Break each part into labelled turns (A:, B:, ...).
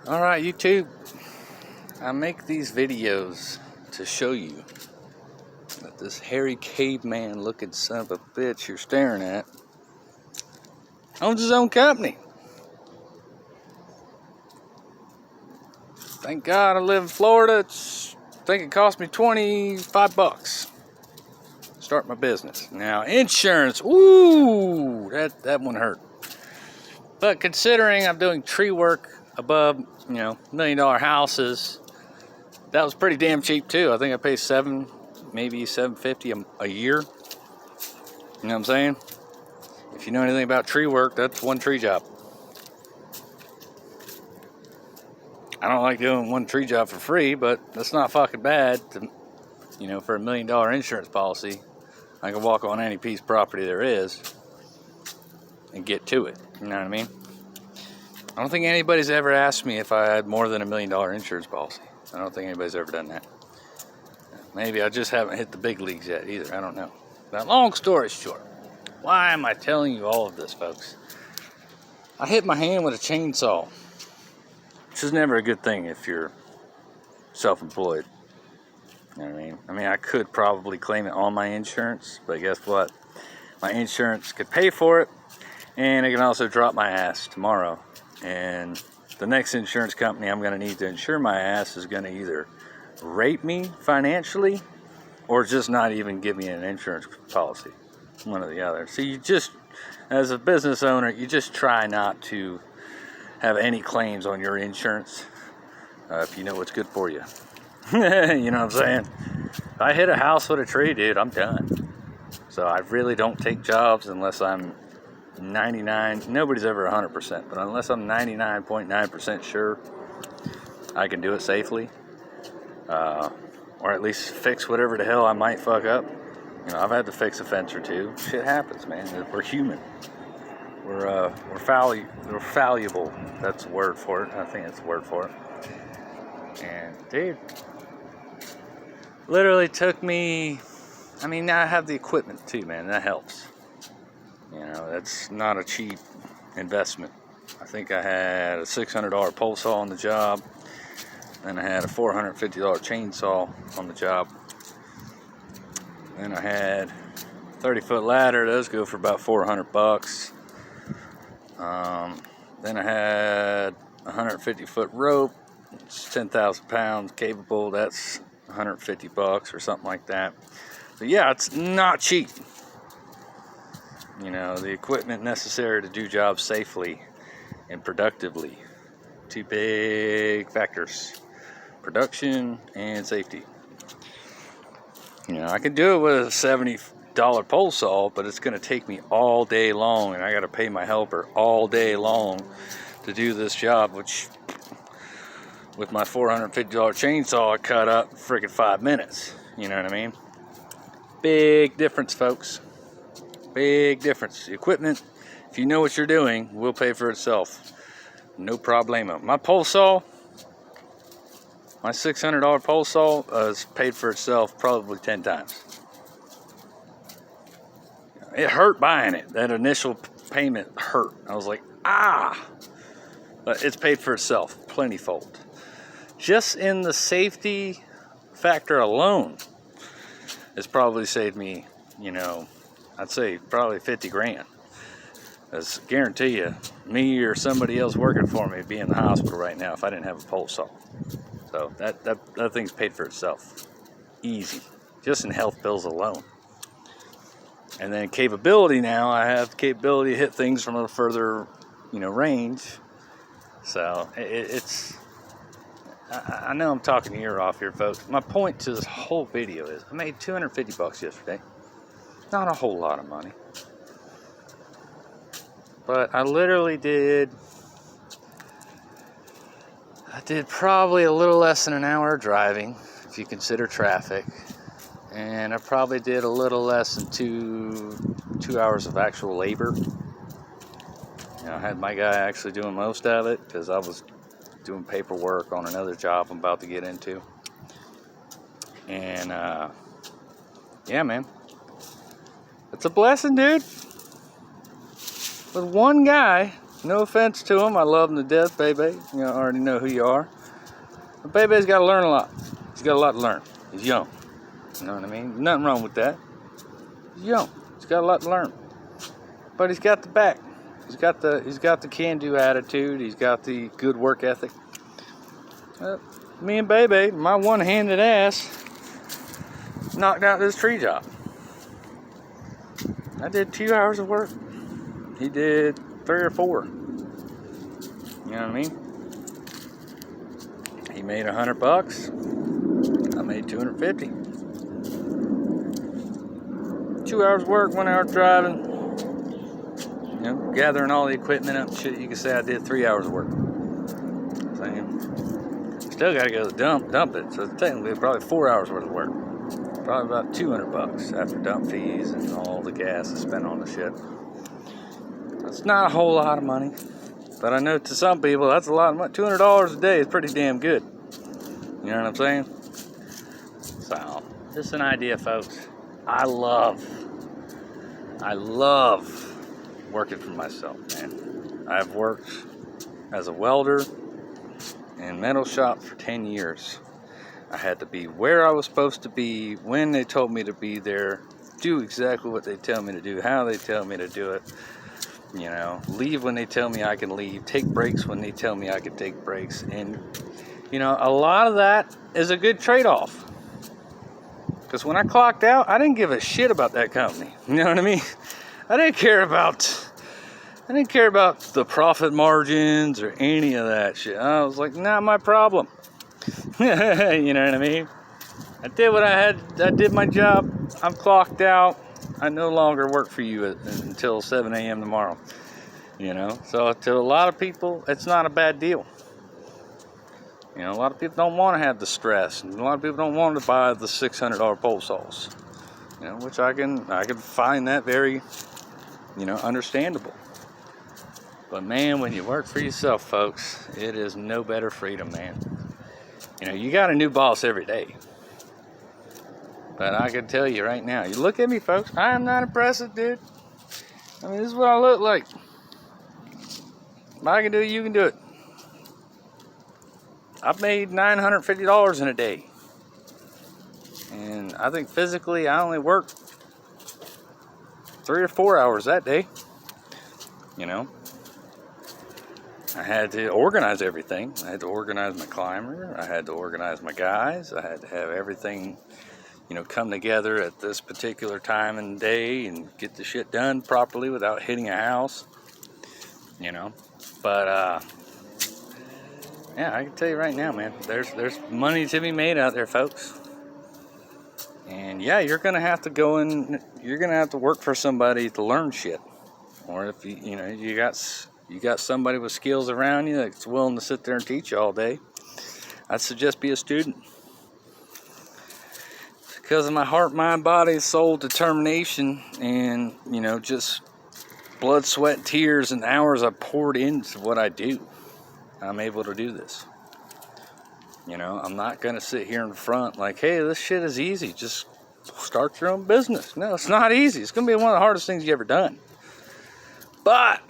A: Alright, YouTube, I make these videos to show you that this hairy caveman looking son of a bitch you're staring at owns his own company. Thank God I live in Florida. I think it cost me $25 to start my business. Now, insurance, ooh, that one hurt. But considering I'm doing tree work above, $1 million houses, that was pretty damn cheap too. I think I pay maybe $750 a year. You know what I'm saying? If you know anything about tree work, that's one tree job. I don't like doing one tree job for free, but that's not fucking bad. For $1 million insurance policy, I can walk on any piece of property there is and get to it. You know what I mean? I don't think anybody's ever asked me if I had more than $1 million insurance policy. I don't think anybody's ever done that. Maybe I just haven't hit the big leagues yet either. I don't know. But long story short, why am I telling you all of this, folks? I hit my hand with a chainsaw, which is never a good thing if you're self-employed. You know what I mean? I could probably claim it on my insurance, but guess what? My insurance could pay for it, and it can also drop my ass tomorrow. And the next insurance company I'm going to need to insure my ass is going to either rape me financially or just not even give me an insurance policy. One or the other. So you just, as a business owner, you just try not to have any claims on your insurance if you know what's good for you. You know what I'm saying? If I hit a house with a tree, dude, I'm done. So I really don't take jobs unless I'm 99, nobody's ever 100%, but unless I'm 99.9% sure I can do it safely, or at least fix whatever the hell I might fuck up. I've had to fix a fence or two. Shit happens, man. We're human. We're fallible. That's the word for it. I think that's the word for it. And dude, literally took me. Now I have the equipment too, man. That helps. That's not a cheap investment. I think I had a $600 pole saw on the job, and I had a $450 chainsaw on the job. Then I had 30-foot ladder. Those go for about $400. Then I had 150-foot rope. It's 10,000 pounds capable. That's $150 or something like that. So yeah, it's not cheap. The equipment necessary to do jobs safely and productively. Two big factors: production and safety. I can do it with a $70 pole saw, but it's going to take me all day long, and I got to pay my helper all day long to do this job, which with my $450 chainsaw I cut up freaking 5 minutes. You know what I mean? Big difference, folks. Big difference. The equipment, if you know what you're doing, will pay for itself. No problemo. My pole saw, my $600 pole saw has paid for itself probably 10 times. It hurt buying it. That initial payment hurt. I was like, but it's paid for itself plentyfold. Just in the safety factor alone, it's probably saved me, I'd say probably 50 grand. I guarantee you, me or somebody else working for me would be in the hospital right now if I didn't have a pole saw. So that thing's paid for itself. Easy. Just in health bills alone. And then capability now, I have the capability to hit things from a further, range. So it's, I know I'm talking your ear off here, folks. My point to this whole video is I made $250 yesterday. Not a whole lot of money. But I literally did probably a little less than an hour driving, if you consider traffic. And I probably did a little less than two hours of actual labor. I had my guy actually doing most of it because I was doing paperwork on another job I'm about to get into. And yeah, man, it's a blessing, dude. With one guy No offense to him. I love him to death, Bebe. You know, I already know who you are. But Bebe's got to learn a lot. He's got a lot to learn. He's young. You know what I mean? Nothing wrong with that. He's young. He's got a lot to learn. But he's got the back. He's got the can-do attitude. He's got the good work ethic. Me and Bebe, my one-handed ass, knocked out this tree job. I did 2 hours of work. He did 3 or 4. You know what I mean? He made $100. I made $250. 2 hours work, 1 hour driving. You know, gathering all the equipment up and shit. You can say I did 3 hours of work. Still got to go to the dump it. So technically, probably 4 hours worth of work. Probably about $200 after dump fees and all the gas I spent on the shit. That's not a whole lot of money, but I know to some people that's a lot of money. $200 a day is pretty damn good. You know what I'm saying? So, just an idea, folks. I love working for myself, man. I've worked as a welder in metal shop for 10 years. I had to be where I was supposed to be, when they told me to be there, do exactly what they tell me to do, how they tell me to do it. You know, leave when they tell me I can leave, take breaks when they tell me I can take breaks. And, you know, a lot of that is a good trade-off. Because when I clocked out, I didn't give a shit about that company. You know what I mean? I didn't care about the profit margins or any of that shit. I was like, not my problem. You know what I mean? I did what I had. I did my job. I'm clocked out. I no longer work for you until 7 a.m. tomorrow. You know? So to a lot of people, it's not a bad deal. You know, a lot of people don't want to have the stress. And a lot of people don't want to buy the $600 pole saws. You know, which I can find that very, you know, understandable. But man, when you work for yourself, folks, it is no better freedom, man. You know, you got a new boss every day. But I can tell you right now, you look at me, folks, I am not impressive, dude. I mean, this is what I look like. If I can do it, you can do it. I've made $950 in a day. And I think physically, I only worked 3 or 4 hours that day. You know, I had to organize everything. I had to organize my climber. I had to organize my guys. I had to have everything, you know, come together at this particular time and day and get the shit done properly without hitting a house. You know, but yeah, I can tell you right now, man, there's money to be made out there, folks. And yeah, you're gonna have to go and you're gonna have to work for somebody to learn shit. Or if you know you got somebody with skills around you that's willing to sit there and teach you all day, I'd suggest be a student. Because of my heart, mind, body, soul, determination, and you know, just blood, sweat, tears, and hours I poured into what I do, I'm able to do this. You know, I'm not gonna sit here in front like, hey, this shit is easy. Just start your own business. No, it's not easy. It's gonna be one of the hardest things you've ever done. But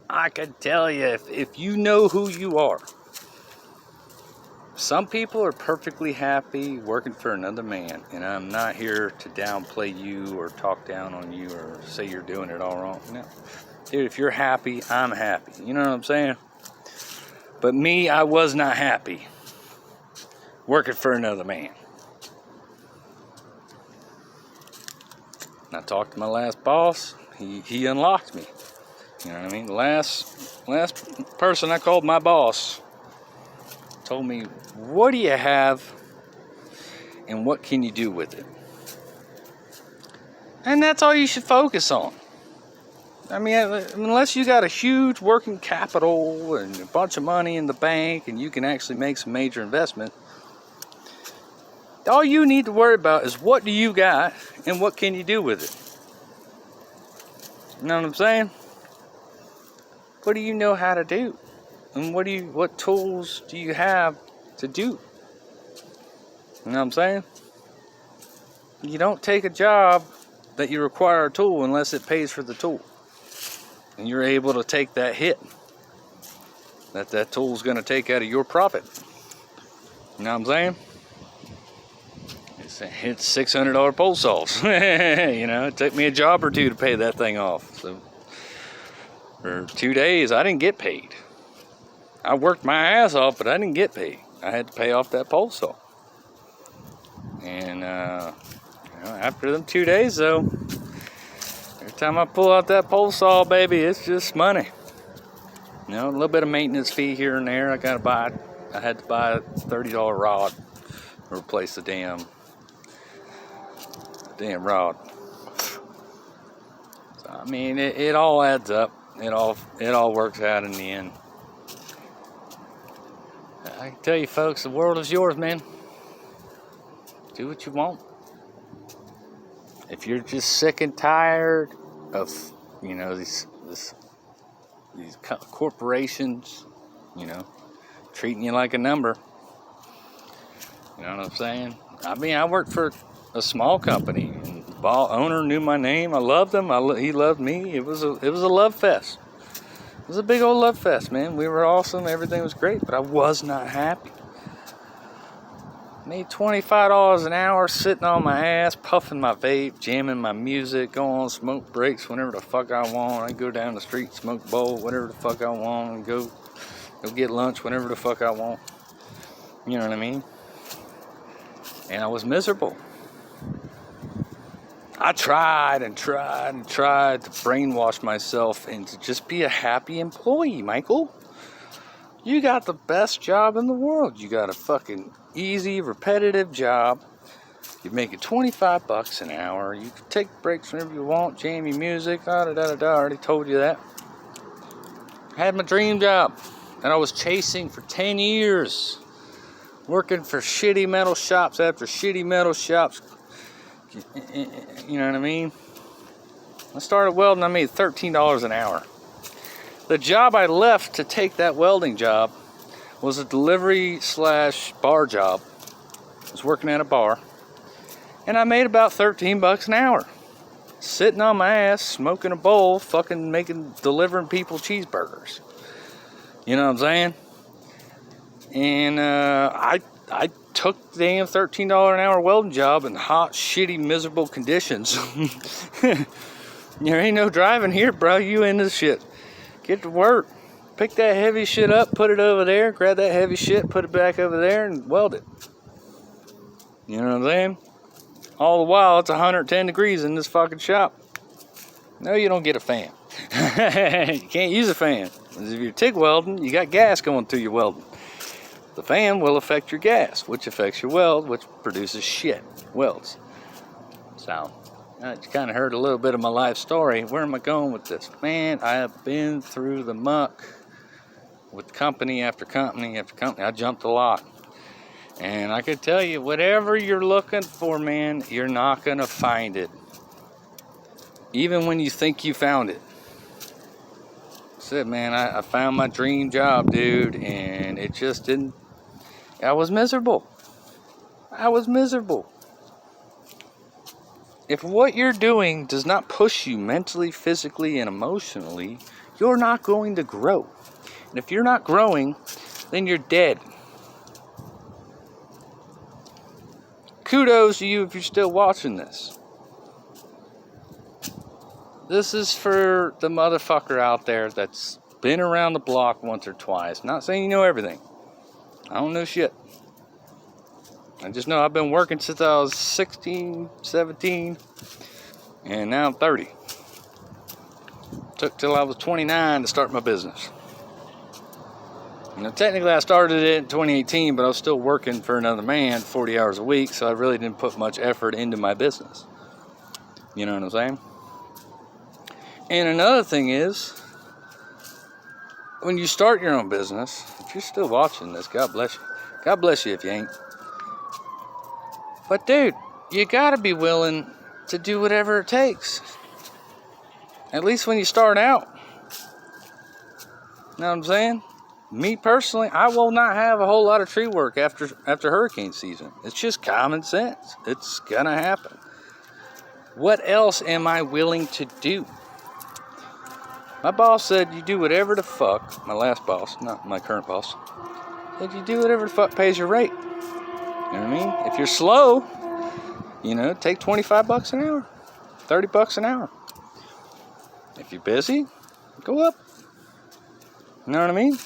A: I can tell you, if you know who you are, some people are perfectly happy working for another man, and I'm not here to downplay you or talk down on you or say you're doing it all wrong. No. Dude, if you're happy, I'm happy. You know what I'm saying? But me, I was not happy working for another man. I talked to my last boss. He unlocked me. You know what I mean? The last person I called my boss told me, what do you have and what can you do with it? And that's all you should focus on. I mean, unless you got a huge working capital and a bunch of money in the bank and you can actually make some major investment, all you need to worry about is what do you got and what can you do with it. You know what I'm saying? What do you know how to do? And what tools do you have to do? You know what I'm saying? You don't take a job that you require a tool unless it pays for the tool. and you're able to take that hit that tool's going to take out of your profit. You know what I'm saying? It's $600 pole saws. You know, it took me a job or two to pay that thing off. So for 2 days, I didn't get paid. I worked my ass off, but I didn't get paid. I had to pay off that pole saw. And after them 2 days, though, every time I pull out that pole saw, baby, it's just money. You know, a little bit of maintenance fee here and there. I had to buy a $30 rod to replace the damn rod. So, I mean, it all adds up. It all works out in the end. I can tell you, folks, the world is yours, man. Do what you want. If you're just sick and tired of, you know, these corporations, you know, treating you like a number, you know what I'm saying? I mean, I worked for a small company, and the owner knew my name. I loved him. He loved me. It was a love fest. It was a big old love fest, man. We were awesome. Everything was great, but I was not happy. Made $25 an hour sitting on my ass, puffing my vape, jamming my music, going on smoke breaks whenever the fuck I want. I go down the street, smoke a bowl, whatever the fuck I want, and go get lunch whenever the fuck I want. You know what I mean? And I was miserable. I tried and tried and tried to brainwash myself into just be a happy employee, Michael. You got the best job in the world. You got a fucking easy, repetitive job. You're making $25 an hour. You can take breaks whenever you want, jam your music, I already told you that. I had my dream job that I was chasing for 10 years. Working for shitty metal shops after shitty metal shops. You know what I mean? I started welding, I made $13 an hour. The job I left to take that welding job was a delivery / bar job. I was working at a bar, and I made about $13 an hour. Sitting on my ass, smoking a bowl, fucking delivering people cheeseburgers. You know what I'm saying? And I took the damn $13 an hour welding job in hot, shitty, miserable conditions. There ain't no driving here, bro. You in this shit. Get to work. Pick that heavy shit up, put it over there, grab that heavy shit, put it back over there, and weld it. You know what I'm saying? All the while, it's 110 degrees in this fucking shop. No, you don't get a fan. You can't use a fan. If you're TIG welding, you got gas going through your welding. The fan will affect your gas, which affects your weld, which produces shit, welds. So, you kind of heard a little bit of my life story. Where am I going with this? Man, I have been through the muck with company after company after company. I jumped a lot. And I can tell you, whatever you're looking for, man, you're not going to find it. Even when you think you found it. That's it, man. I found my dream job, dude, and it just didn't. I was miserable. If what you're doing does not push you mentally, physically, and emotionally, you're not going to grow. And if you're not growing, then you're dead. Kudos to you if you're still watching this. This is for the motherfucker out there that's been around the block once or twice. Not saying you know everything. I don't know shit. I just know I've been working since I was 16, 17, and now I'm 30. Took till I was 29 to start my business. You know, technically I started it in 2018, but I was still working for another man 40 hours a week, so I really didn't put much effort into my business. You know what I'm saying? And another thing is, when you start your own business, if you're still watching this, God bless you. God bless you if you ain't. But dude, you gotta be willing to do whatever it takes. At least when you start out. You know what I'm saying? Me personally, I will not have a whole lot of tree work after hurricane season. It's just common sense. It's gonna happen. What else am I willing to do? My boss said you do whatever the fuck, my last boss, not my current boss, said you do whatever the fuck pays your rate. You know what I mean? If you're slow, take $25 an hour, $30 an hour. If you're busy, go up. You know what I mean?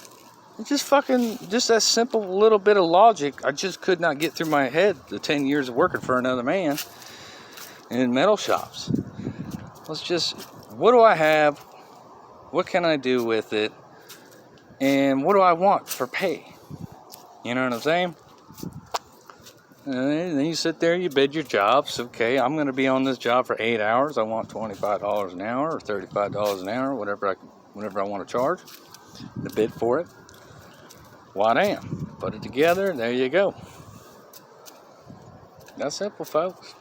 A: It's just that simple little bit of logic. I just could not get through my head the 10 years of working for another man in metal shops. What do I have? What can I do with it? And what do I want for pay? You know what I'm saying? And then you sit there, you bid your jobs. Okay, I'm going to be on this job for 8 hours. I want $25 an hour or $35 an hour, whatever I want to charge. The bid for it. Why damn? Put it together, there you go. That's simple, folks.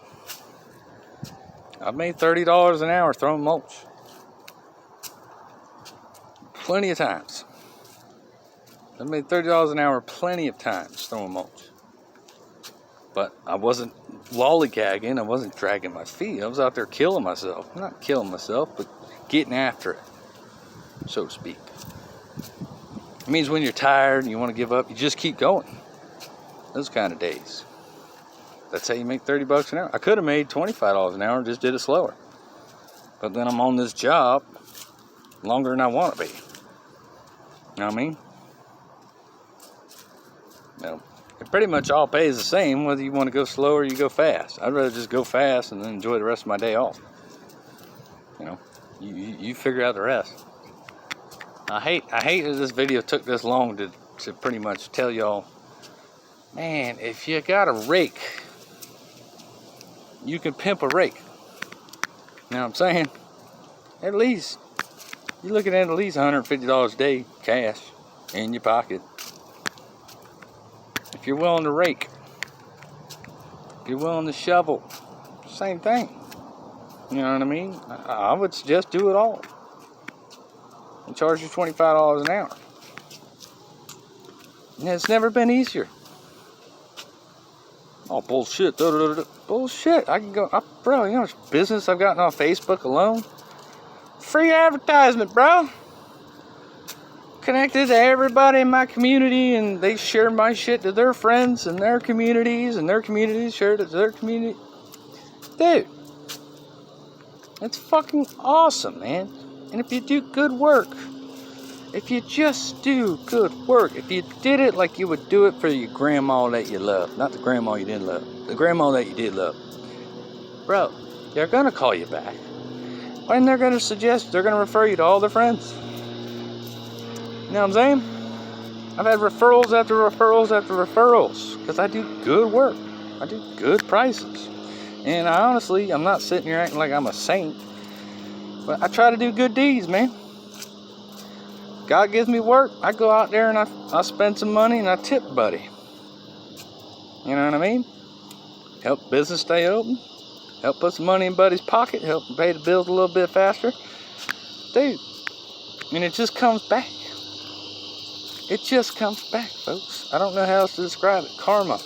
A: I've made $30 an hour throwing mulch. Plenty of times. I've made $30 an hour plenty of times throwing mulch. But I wasn't lollygagging. I wasn't dragging my feet. I was out there killing myself. Not killing myself, but getting after it, so to speak. It means when you're tired and you want to give up, you just keep going. Those kind of days. That's how you make $30 an hour. I could have made $25 an hour and just did it slower. But then I'm on this job longer than I want to be. You know what I mean? It pretty much all pays the same whether you want to go slow or you go fast. I'd rather just go fast and then enjoy the rest of my day off. You figure out the rest. I hate that this video took this long to pretty much tell y'all, man, if you got a rake, you can pimp a rake. You know what I'm saying? At least, you're looking at least $150 a day cash in your pocket. If you're willing to rake, if you're willing to shovel, same thing. You know what I mean? I would suggest do it all. And charge you $25 an hour. And it's never been easier. Oh, bullshit. Bullshit. I can go, bro, you know how much business I've gotten on Facebook alone? Free advertisement, bro. Connected to everybody in my community, and they share my shit to their friends and their communities share it to their community. Dude, it's fucking awesome, man. And if you do good work, if you just do good work, if you did it like you would do it for your grandma that you love, not the grandma you didn't love, the grandma that you did love, bro, they're gonna call you back. And they're gonna refer you to all their friends. You know what I'm saying? I've had referrals after referrals after referrals because I do good work. I do good prices. And I'm not sitting here acting like I'm a saint, but I try to do good deeds, man. God gives me work. I go out there and I spend some money and I tip buddy. You know what I mean? Help business stay open. Help put some money in buddy's pocket. Help him pay the bills a little bit faster. Dude, and it just comes back. It just comes back, folks. I don't know how else to describe it. Karma.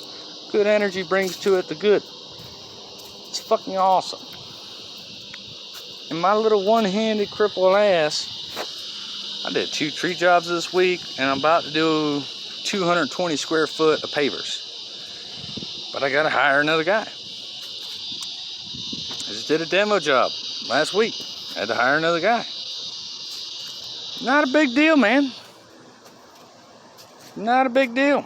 A: Good energy brings to it the good. It's fucking awesome. And my little one-handed crippled ass, I did 2 tree jobs this week, and I'm about to do 220 square foot of pavers. But I gotta hire another guy. I just did a demo job last week. I had to hire another guy. Not a big deal, man. Not a big deal.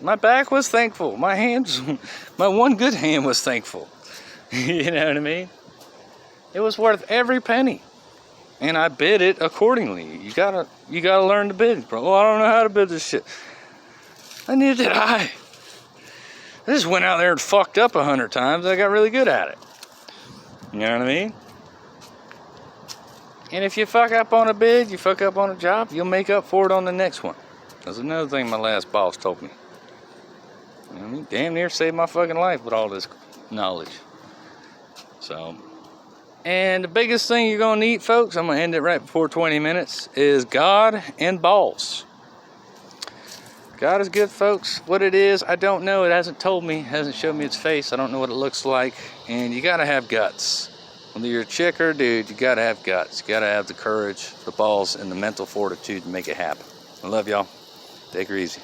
A: My back was thankful. My hands, my one good hand was thankful. You know what I mean? It was worth every penny. And I bid it accordingly. You gotta learn to bid, bro. I don't know how to bid this shit. Neither did I. I just went out there and fucked up 100 times. I got really good at it. You know what I mean? And if you fuck up on a bid, you fuck up on a job, you'll make up for it on the next one. That's another thing my last boss told me. You know what I mean? Damn near saved my fucking life with all this knowledge. So, and the biggest thing you're gonna need, folks, I'm gonna end it right before 20 minutes, is God and balls. God is good, folks. What it is, I don't know. It hasn't told me, hasn't showed me its face. I don't know what it looks like. And you gotta have guts. Whether you're a chick or a dude, you gotta have guts. You gotta have the courage, the balls, and the mental fortitude to make it happen. I love y'all. Take her easy.